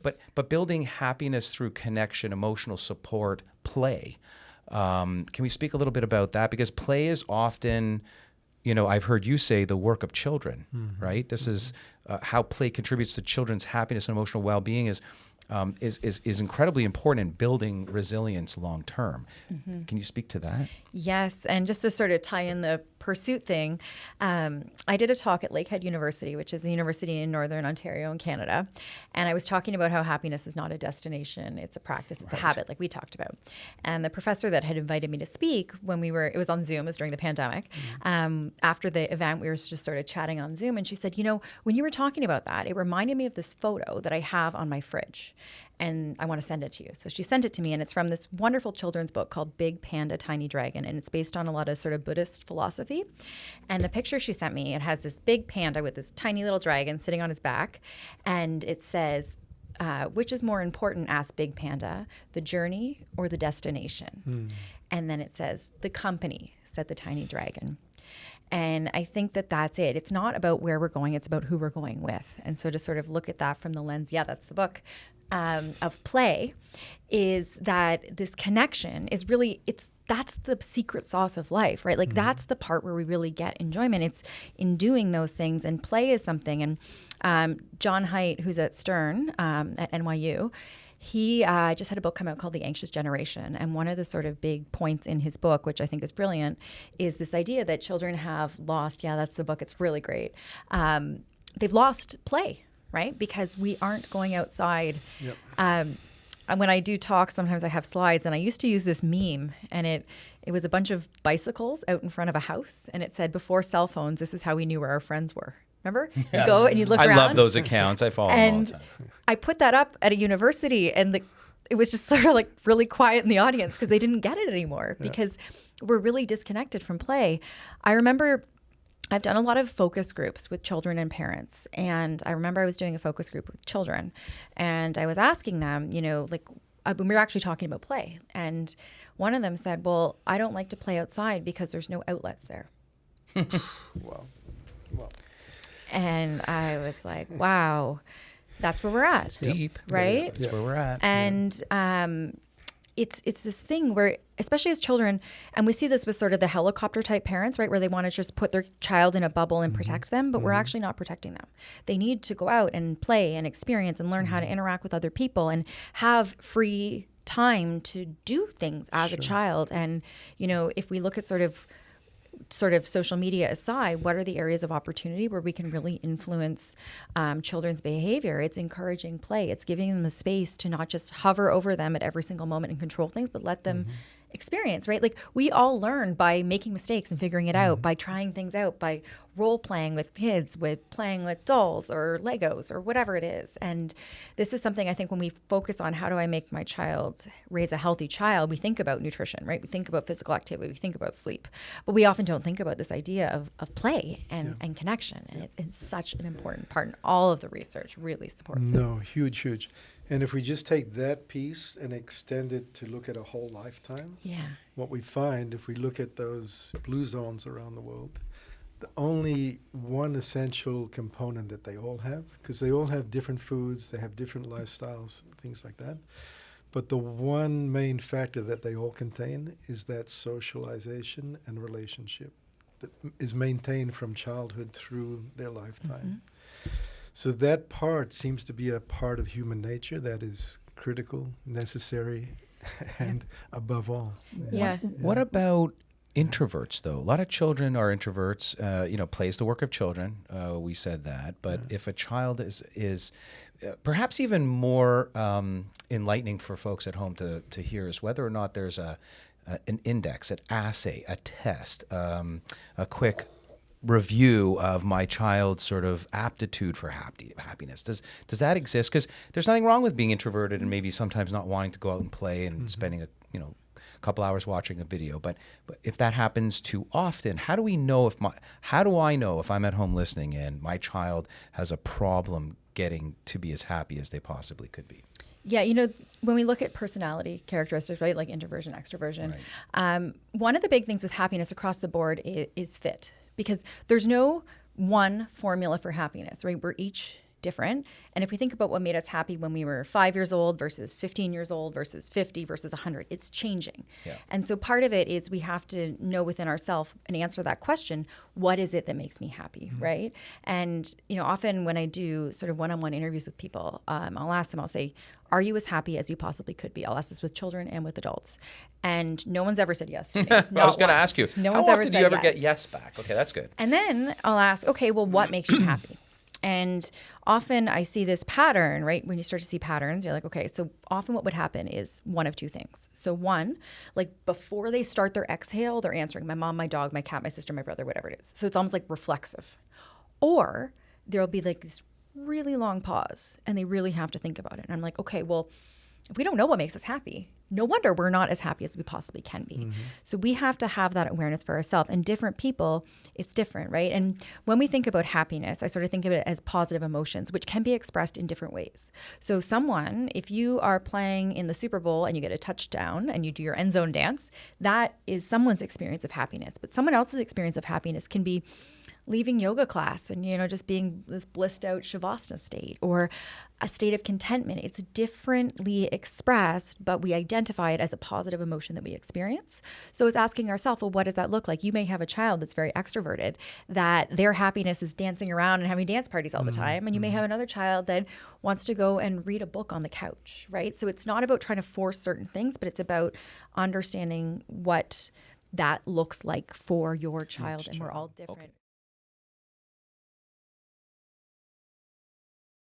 but building happiness through connection, emotional support, play. Can we speak a little bit about that? Because play is often, I've heard you say the work of children, right? This is how play contributes to children's happiness and emotional well-being is incredibly important in building resilience long term. Can you speak to that? Yes, and just to sort of tie in the pursuit thing, I did a talk at Lakehead University, which is a university in Northern Ontario in Canada, and I was talking about how happiness is not a destination, it's a practice, it's a habit, like we talked about. And the professor that had invited me to speak it was on Zoom, it was during the pandemic. After the event, we were just sort of chatting on Zoom, and she said, when you were talking about that, it reminded me of this photo that I have on my fridge. And I want to send it to you. So she sent it to me, and it's from this wonderful children's book called Big Panda, Tiny Dragon, and it's based on a lot of sort of Buddhist philosophy. And the picture she sent me, it has this big panda with this tiny little dragon sitting on his back, and it says, which is more important, asked Big Panda, the journey or the destination? And then it says, the company, said the tiny dragon. And I think that that's it. It's not about where we're going, it's about who we're going with. And so to sort of look at that from the lens, that's the book, of play, is that this connection is really, that's the secret sauce of life, right? Like that's the part where we really get enjoyment. It's in doing those things, and play is something. And John Haidt, who's at Stern at NYU, he just had a book come out called The Anxious Generation. And one of the sort of big points in his book, which I think is brilliant, is this idea that children have lost, that's the book, it's really great. They've lost play, right? Because we aren't going outside. Yep. And when I do talk, sometimes I have slides, and I used to use this meme, and it was a bunch of bicycles out in front of a house, and it said, before cell phones, this is how we knew where our friends were. Remember? Yes. You go and you look around. I love those accounts. I follow them all the time. I put that up at a university, and it was just sort of like really quiet in the audience because they didn't get it anymore because we're really disconnected from play. I remember I've done a lot of focus groups with children and parents. And I remember I was doing a focus group with children, and I was asking them, when we were actually talking about play. And one of them said, well, I don't like to play outside because there's no outlets there. Wow. And I was like, wow, that's where we're at. It's deep. Right? That's where we're at. And it's this thing where, especially as children, and we see this with sort of the helicopter type parents, right, where they want to just put their child in a bubble and protect them, but we're actually not protecting them. They need to go out and play and experience and learn how to interact with other people and have free time to do things as a child. And, if we look at sort of social media aside, what are the areas of opportunity where we can really influence children's behavior? It's encouraging play. It's giving them the space to not just hover over them at every single moment and control things, but let them experience, right? Like we all learn by making mistakes and figuring it out, by trying things out, by role playing with kids, with playing with dolls or Legos or whatever it is. And this is something I think when we focus on how do I make my child raise a healthy child, we think about nutrition, right? We think about physical activity, we think about sleep, but we often don't think about this idea of play and connection. And it's such an important part, and all of the research really supports this. No, huge. And if we just take that piece and extend it to look at a whole lifetime, what we find if we look at those blue zones around the world, the only one essential component that they all have, because they all have different foods, they have different lifestyles, things like that. But the one main factor that they all contain is that socialization and relationship that is maintained from childhood through their lifetime. So that part seems to be a part of human nature that is critical, necessary, and above all. What about introverts, though? A lot of children are introverts. Play's the work of children. We said that. But if a child is perhaps even more enlightening for folks at home to hear is whether or not there's an index, an assay, a test, a quick review of my child's sort of aptitude for happiness. Does that exist? Because there's nothing wrong with being introverted and maybe sometimes not wanting to go out and play and spending a couple hours watching a video. But if that happens too often, how do I know if I'm at home listening and my child has a problem getting to be as happy as they possibly could be? Yeah, when we look at personality characteristics, right, like introversion, extroversion, one of the big things with happiness across the board is fit. Because there's no one formula for happiness, right? We're each different. And if we think about what made us happy when we were 5 years old versus 15 years old versus 50 versus 100, it's changing. Yeah. And so part of it is we have to know within ourselves and answer that question, what is it that makes me happy, right? And, often when I do sort of one-on-one interviews with people, I'll ask them, I'll say, are you as happy as you possibly could be? I'll ask this with children and with adults. And no one's ever said yes to me. I was going to ask you, no how one's often do you ever yes. get yes back? Okay, that's good. And then I'll ask, okay, well, what makes you happy? And often I see this pattern, right? When you start to see patterns, you're like, okay, so often what would happen is one of two things. So one, like before they start their exhale, they're answering my mom, my dog, my cat, my sister, my brother, whatever it is. So it's almost like reflexive. Or there'll be like this really long pause and they really have to think about it. And I'm like, okay, well, if we don't know what makes us happy, no wonder we're not as happy as we possibly can be. Mm-hmm. So we have to have that awareness for ourselves. And different people, it's different, right? And when we think about happiness, I sort of think of it as positive emotions, which can be expressed in different ways. So someone, if you are playing in the Super Bowl and you get a touchdown and you do your end zone dance, that is someone's experience of happiness. But someone else's experience of happiness can be leaving yoga class and, just being this blissed out Shavasana state or a state of contentment. It's differently expressed, but we identify it as a positive emotion that we experience. So it's asking ourselves, well, what does that look like? You may have a child that's very extroverted, that their happiness is dancing around and having dance parties all the time. And you may have another child that wants to go and read a book on the couch, right? So it's not about trying to force certain things, but it's about understanding what that looks like for your child. And we're all different. Okay.